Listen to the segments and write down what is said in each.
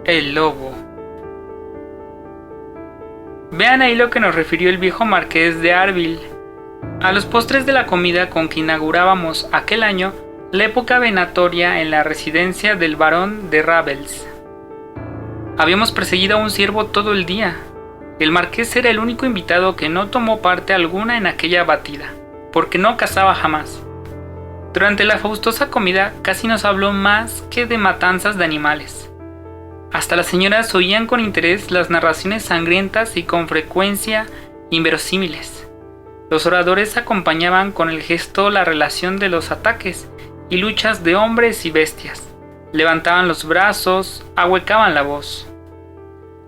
El lobo. Vean ahí lo que nos refirió el viejo marqués de Arville. A los postres de la comida con que inaugurábamos aquel año la época venatoria en la residencia del barón de Ravels. Habíamos perseguido a un ciervo todo el día. El marqués era el único invitado que no tomó parte alguna en aquella batida, porque no cazaba jamás. Durante la faustosa comida casi nos habló más que de matanzas de animales. Hasta las señoras oían con interés las narraciones sangrientas y con frecuencia inverosímiles. Los oradores acompañaban con el gesto la relación de los ataques y luchas de hombres y bestias. Levantaban los brazos, ahuecaban la voz.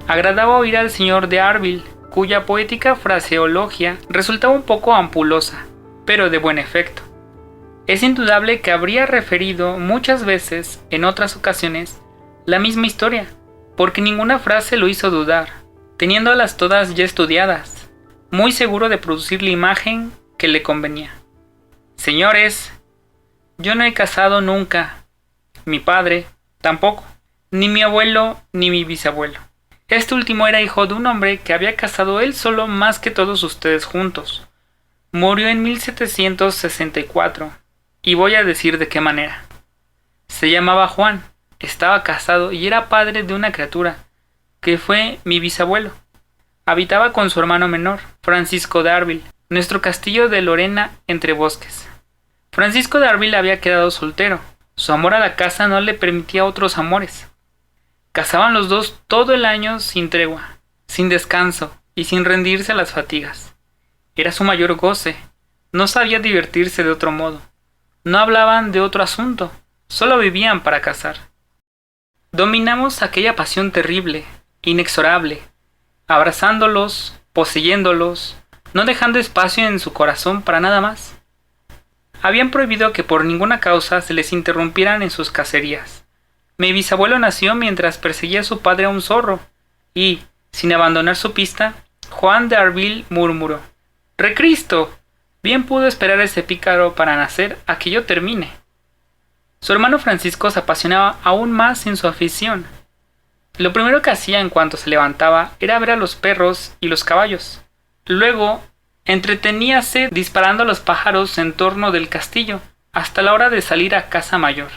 Agradaba oír al señor de Arville, cuya poética fraseología resultaba un poco ampulosa, pero de buen efecto. Es indudable que habría referido muchas veces, en otras ocasiones, la misma historia, porque ninguna frase lo hizo dudar, teniéndolas todas ya estudiadas, muy seguro de producir la imagen que le convenía. Señores, yo no he cazado nunca, mi padre tampoco, ni mi abuelo ni mi bisabuelo. Este último era hijo de un hombre que había cazado él solo más que todos ustedes juntos. Murió en 1764, y voy a decir de qué manera. Se llamaba Juan. Estaba casado y era padre de una criatura, que fue mi bisabuelo. Habitaba con su hermano menor, Francisco de Arville, nuestro castillo de Lorena entre bosques. Francisco de Arville había quedado soltero. Su amor a la caza no le permitía otros amores. Cazaban los dos todo el año sin tregua, sin descanso y sin rendirse a las fatigas. Era su mayor goce. No sabía divertirse de otro modo. No hablaban de otro asunto. Solo vivían para cazar. Dominamos aquella pasión terrible, inexorable, abrazándolos, poseyéndolos, no dejando espacio en su corazón para nada más. Habían prohibido que por ninguna causa se les interrumpieran en sus cacerías. Mi bisabuelo nació mientras perseguía a su padre a un zorro, y, sin abandonar su pista, Juan de Arville murmuró: «¡Recristo! Bien pudo esperar ese pícaro para nacer a que yo termine». Su hermano Francisco se apasionaba aún más en su afición. Lo primero que hacía en cuanto se levantaba era ver a los perros y los caballos. Luego, entreteníase disparando a los pájaros en torno del castillo, hasta la hora de salir a caza mayor.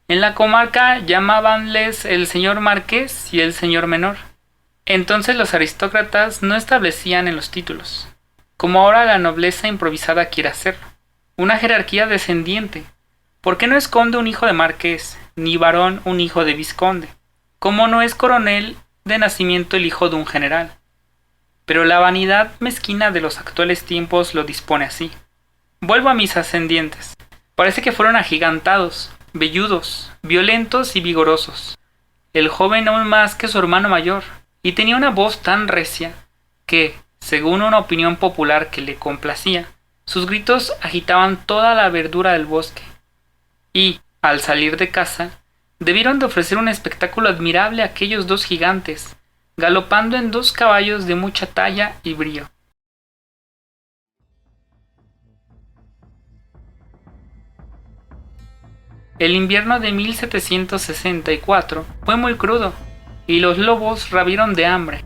En la comarca llamábanles el señor marqués y el señor menor. Entonces los aristócratas no establecían en los títulos, como ahora la nobleza improvisada quiere hacerlo, una jerarquía descendiente. ¿Por qué no es conde un hijo de marqués, ni barón un hijo de vizconde? ¿Cómo no es coronel de nacimiento el hijo de un general? Pero la vanidad mezquina de los actuales tiempos lo dispone así. Vuelvo a mis ascendientes. Parece que fueron agigantados, velludos, violentos y vigorosos. El joven aún más que su hermano mayor, y tenía una voz tan recia que, según una opinión popular que le complacía, sus gritos agitaban toda la verdura del bosque. Y, al salir de caza, debieron de ofrecer un espectáculo admirable a aquellos dos gigantes, galopando en dos caballos de mucha talla y brío. El invierno de 1764 fue muy crudo, y los lobos rabieron de hambre.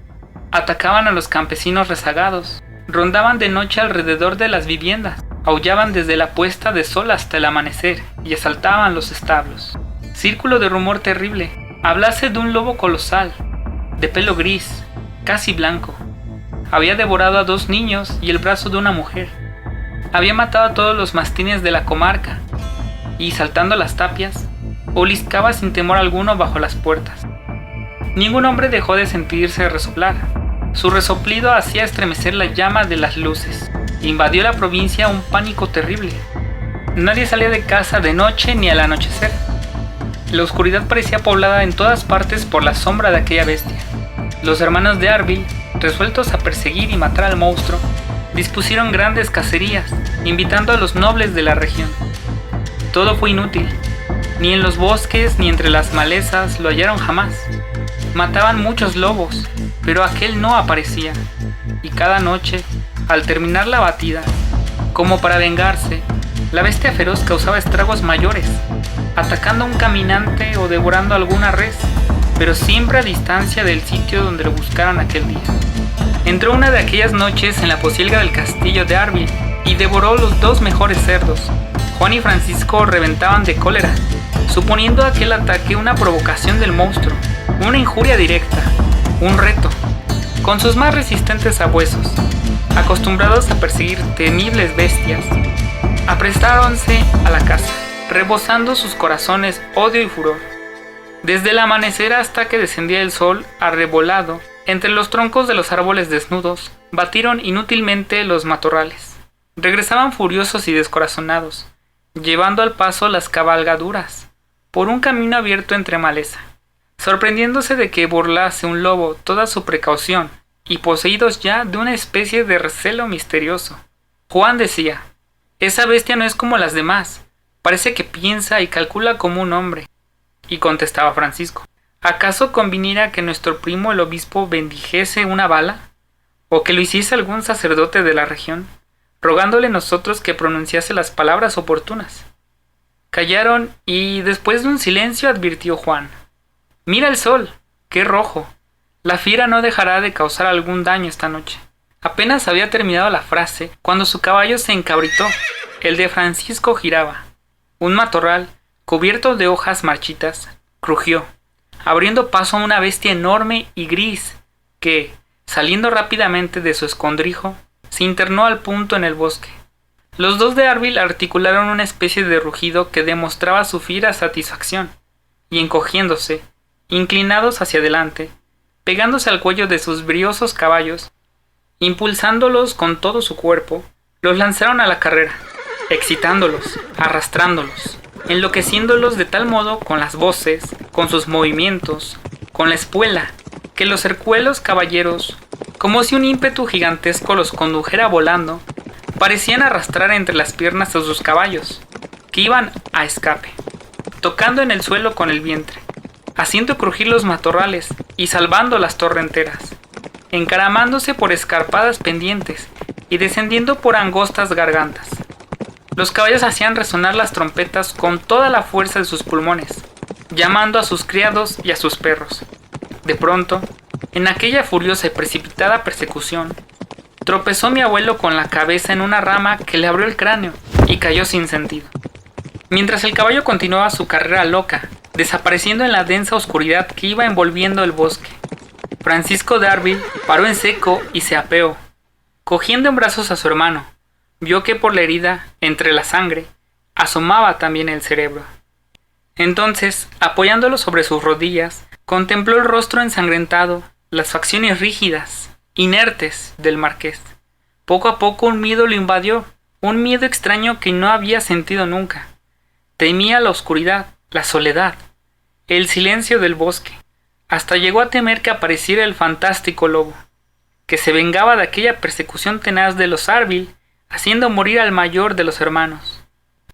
Atacaban a los campesinos rezagados, rondaban de noche alrededor de las viviendas, aullaban desde la puesta de sol hasta el amanecer y asaltaban los establos. Círculo de rumor terrible. Hablase de un lobo colosal, de pelo gris, casi blanco. Había devorado a 2 niños y el brazo de una mujer. Había matado a todos los mastines de la comarca y, saltando las tapias, oliscaba sin temor alguno bajo las puertas. Ningún hombre dejó de sentirse resoplar. Su resoplido hacía estremecer la llama de las luces. Invadió la provincia un pánico terrible. Nadie salía de casa de noche ni al anochecer. La oscuridad parecía poblada en todas partes por la sombra de aquella bestia. Los hermanos de Arville, resueltos a perseguir y matar al monstruo, dispusieron grandes cacerías, invitando a los nobles de la región. Todo fue inútil. Ni en los bosques ni entre las malezas lo hallaron jamás. Mataban muchos lobos, pero aquel no aparecía, y cada noche, al terminar la batida, como para vengarse, la bestia feroz causaba estragos mayores, atacando a un caminante o devorando alguna res. pero siempre a distancia del sitio donde lo buscaron aquel día. Entró una de aquellas noches en la pocilga del castillo de Arbil y devoró los 2 mejores cerdos. Juan y Francisco reventaban de cólera, suponiendo aquel ataque una provocación del monstruo, una injuria directa, un reto. Con sus más resistentes sabuesos, acostumbrados a perseguir temibles bestias, aprestáronse a la caza, rebosando sus corazones odio y furor. Desde el amanecer hasta que descendía el sol arrebolado, entre los troncos de los árboles desnudos, batieron inútilmente los matorrales. Regresaban furiosos y descorazonados, llevando al paso las cabalgaduras, por un camino abierto entre maleza. Sorprendiéndose de que burlase un lobo toda su precaución, y poseídos ya de una especie de recelo misterioso. Juan decía: «Esa bestia no es como las demás, parece que piensa y calcula como un hombre». Y contestaba Francisco: «¿Acaso conviniera que nuestro primo el obispo bendijese una bala? ¿O que lo hiciese algún sacerdote de la región, rogándole nosotros que pronunciase las palabras oportunas?» Callaron y después de un silencio advirtió Juan: «Mira el sol, qué rojo. La fiera no dejará de causar algún daño esta noche». Apenas había terminado la frase cuando su caballo se encabritó. El de Francisco giraba. Un matorral, cubierto de hojas marchitas, crujió, abriendo paso a una bestia enorme y gris que, saliendo rápidamente de su escondrijo, se internó al punto en el bosque. Los 2 de Arbil articularon una especie de rugido que demostraba su fiera satisfacción, y encogiéndose, inclinados hacia adelante, pegándose al cuello de sus briosos caballos, impulsándolos con todo su cuerpo, los lanzaron a la carrera, excitándolos, arrastrándolos, enloqueciéndolos de tal modo con las voces, con sus movimientos, con la espuela, que los cercuelos caballeros, como si un ímpetu gigantesco los condujera volando, parecían arrastrar entre las piernas a sus caballos, que iban a escape, tocando en el suelo con el vientre, haciendo crujir los matorrales y salvando las torrenteras, encaramándose por escarpadas pendientes y descendiendo por angostas gargantas. Los caballos hacían resonar las trompetas con toda la fuerza de sus pulmones, llamando a sus criados y a sus perros. De pronto, en aquella furiosa y precipitada persecución, tropezó mi abuelo con la cabeza en una rama que le abrió el cráneo y cayó sin sentido. Mientras el caballo continuaba su carrera loca, desapareciendo en la densa oscuridad que iba envolviendo el bosque, Francisco de Arbil paró en seco y se apeó. Cogiendo en brazos a su hermano, vio que por la herida, entre la sangre, asomaba también el cerebro. Entonces, apoyándolo sobre sus rodillas, contempló el rostro ensangrentado, las facciones rígidas, inertes del marqués. Poco a poco un miedo lo invadió, un miedo extraño que no había sentido nunca. Temía la oscuridad, la soledad, el silencio del bosque. Hasta llegó a temer que apareciera el fantástico lobo, que se vengaba de aquella persecución tenaz de los Arbil, haciendo morir al mayor de los hermanos.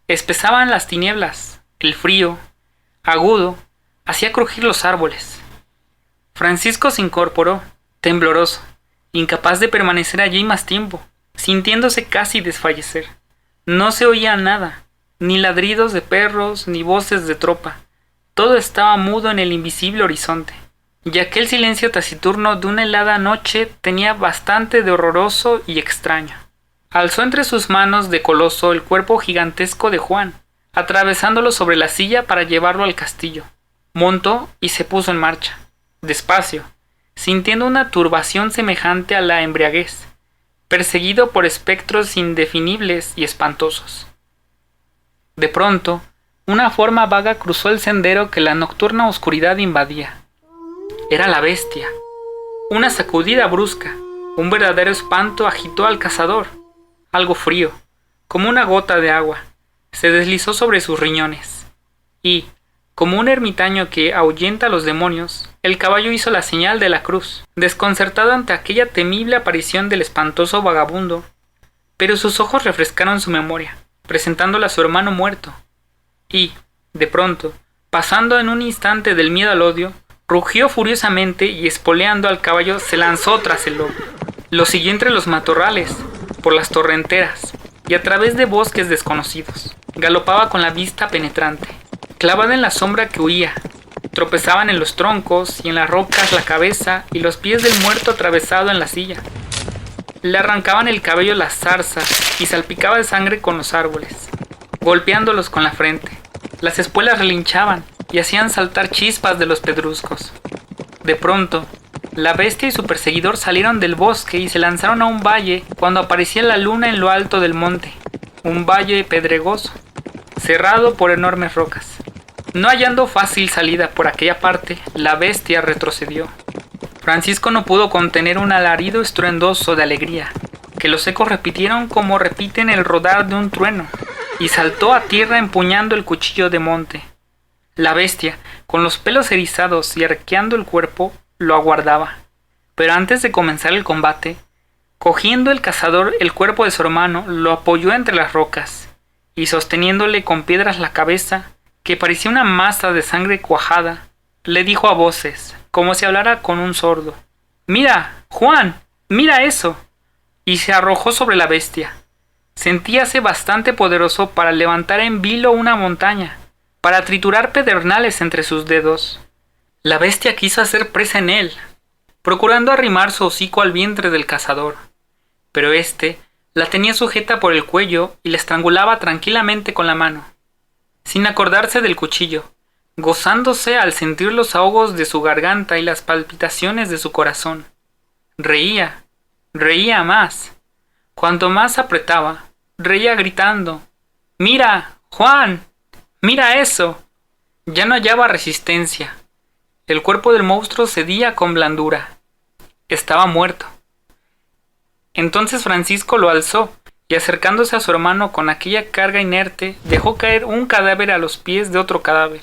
Espesaban las tinieblas, el frío, agudo, hacía crujir los árboles. Francisco se incorporó, tembloroso, incapaz de permanecer allí más tiempo, sintiéndose casi desfallecer. No se oía nada, ni ladridos de perros, ni voces de tropa. Todo estaba mudo en el invisible horizonte, y aquel silencio taciturno de una helada noche tenía bastante de horroroso y extraño. Alzó entre sus manos de coloso el cuerpo gigantesco de Juan, atravesándolo sobre la silla para llevarlo al castillo. Montó y se puso en marcha, despacio, sintiendo una turbación semejante a la embriaguez, perseguido por espectros indefinibles y espantosos. De pronto, una forma vaga cruzó el sendero que la nocturna oscuridad invadía. Era la bestia. Una sacudida brusca, un verdadero espanto agitó al cazador. Algo frío, como una gota de agua, se deslizó sobre sus riñones. Y, como un ermitaño que ahuyenta a los demonios, el caballo hizo la señal de la cruz, desconcertado ante aquella temible aparición del espantoso vagabundo. Pero sus ojos refrescaron su memoria, presentándole a su hermano muerto. Y, de pronto, pasando en un instante del miedo al odio, rugió furiosamente y espoleando al caballo se lanzó tras el lobo. Lo siguió entre los matorrales, por las torrenteras y a través de bosques desconocidos. Galopaba con la vista penetrante, clavada en la sombra que huía, Tropezaban en los troncos y en las rocas la cabeza y los pies del muerto atravesado en la silla. Le arrancaban el cabello las zarzas y salpicaba de sangre con los árboles, golpeándolos con la frente. Las espuelas relinchaban y hacían saltar chispas de los pedruscos. De pronto, la bestia y su perseguidor salieron del bosque y se lanzaron a un valle cuando aparecía la luna en lo alto del monte, un valle pedregoso, cerrado por enormes rocas. No hallando fácil salida por aquella parte, la bestia retrocedió. Francisco no pudo contener un alarido estruendoso de alegría, que los ecos repitieron como repiten el rodar de un trueno, y saltó a tierra empuñando el cuchillo de monte. La bestia, con los pelos erizados y arqueando el cuerpo, lo aguardaba. Pero antes de comenzar el combate, cogiendo el cazador el cuerpo de su hermano, lo apoyó entre las rocas, y sosteniéndole con piedras la cabeza, que parecía una masa de sangre cuajada, le dijo a voces, como si hablara con un sordo: «Mira, Juan, mira eso», y se arrojó sobre la bestia. Sentíase bastante poderoso para levantar en vilo una montaña, para triturar pedernales entre sus dedos. La bestia quiso hacer presa en él, procurando arrimar su hocico al vientre del cazador, pero éste la tenía sujeta por el cuello y la estrangulaba tranquilamente con la mano, sin acordarse del cuchillo, gozándose al sentir los ahogos de su garganta y las palpitaciones de su corazón. Reía, reía más. Cuanto más apretaba, reía gritando: «¡Mira, Juan! ¡Mira eso!». Ya no hallaba resistencia. El cuerpo del monstruo cedía con blandura. Estaba muerto. Entonces Francisco lo alzó y, acercándose a su hermano con aquella carga inerte, dejó caer un cadáver a los pies de otro cadáver,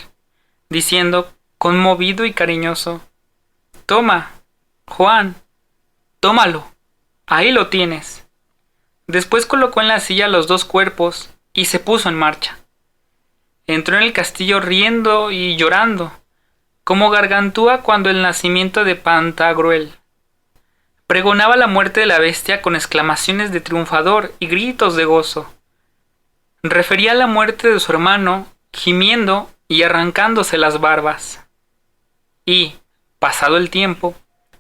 diciendo, conmovido y cariñoso: «Toma, Juan, tómalo, ahí lo tienes». Después colocó en la silla los dos cuerpos y se puso en marcha. Entró en el castillo riendo y llorando, como Gargantúa cuando el nacimiento de Pantagruel. Pregonaba la muerte de la bestia con exclamaciones de triunfador y gritos de gozo. Refería la muerte de su hermano, gimiendo y arrancándose las barbas. Y, pasado el tiempo,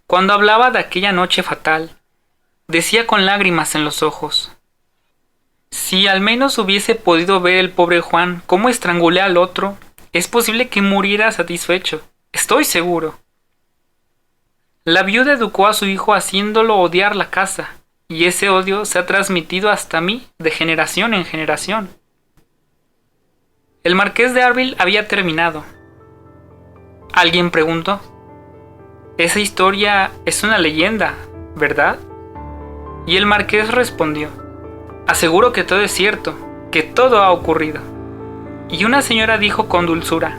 cuando hablaba de aquella noche fatal, decía con lágrimas en los ojos: «Si al menos hubiese podido ver el pobre Juan cómo estrangulé al otro, es posible que muriera satisfecho, estoy seguro». La viuda educó a su hijo haciéndolo odiar la caza, y ese odio se ha transmitido hasta mí de generación en generación. El marqués de Harville había terminado. Alguien preguntó: «Esa historia es una leyenda, ¿verdad?». Y el marqués respondió: «Aseguro que todo es cierto, que todo ha ocurrido». Y una señora dijo con dulzura: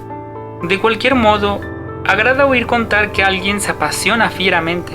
«De cualquier modo, agrada oír contar que alguien se apasiona fieramente».